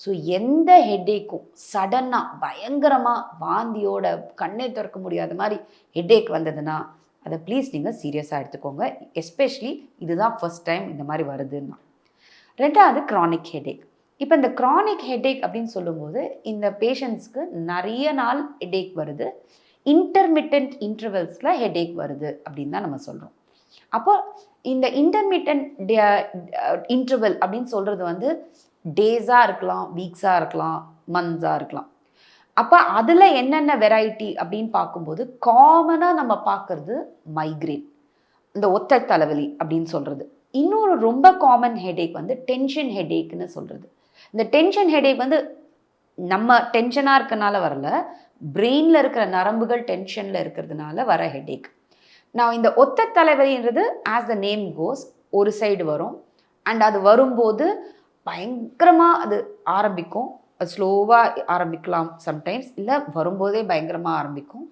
So எந்த ஹெட்டேக்கும் சடனாக பயங்கரமாக வாந்தியோட கண்ணே திறக்க முடியாத மாதிரி ஹெட்டேக் வந்ததுன்னா அதை ப்ளீஸ் நீங்கள் சீரியஸாக எடுத்துக்கோங்க. எஸ்பெஷலி இதுதான் ஃபர்ஸ்ட் டைம் இந்த மாதிரி வருதுன்னா. ரெண்டாவது க்ரானிக் ஹெட்டேக். இப்போ இந்த க்ரானிக் ஹெட்டேக் அப்படின்னு சொல்லும்போது இந்த பேஷண்ட்ஸ்க்கு நிறைய நாள் ஹெட்டேக் வருது, இன்டர்மிட்டன்ட் இன்டர்வல்ஸில் ஹெட்டேக் வருது அப்படின்னு தான் நம்ம சொல்கிறோம். அப்போ இந்த இன்டர்மிட்டன்ட் இன்டர்வல் அப்படின்னு சொல்கிறது வந்து டேஸாக இருக்கலாம், வீக்ஸாக இருக்கலாம், மந்த்ஸாக இருக்கலாம். அப்போ அதில் என்னென்ன வெரைட்டி அப்படின்னு பார்க்கும்போது காமனாக நம்ம பார்க்குறது மைக்ரேன், இந்த ஒற்றை தலைவலி அப்படின்னு சொல்கிறது. இன்னொரு ரொம்ப காமன் ஹெடேக் வந்து டென்ஷன் ஹெடேக்னு சொல்கிறது. இந்த டென்ஷன் ஹெடேக் வந்து நம்ம டென்ஷனாக இருக்கனால வரல, பிரெயினில் இருக்கிற நரம்புகள் டென்ஷனில் இருக்கிறதுனால வர ஹெடேக். நான் இந்த ஒற்றை தலைவலின்றது ஆஸ் த நேம் கோஸ் ஒரு சைடு வரும். அண்ட் அது வரும்போது பயங்கரமாக அது ஆரம்பிக்கும். அது ஸ்லோவாக ஆரம்பிக்கலாம் சம்டைம்ஸ், இல்லை வரும்போதே பயங்கரமாக ஆரம்பிக்கும்.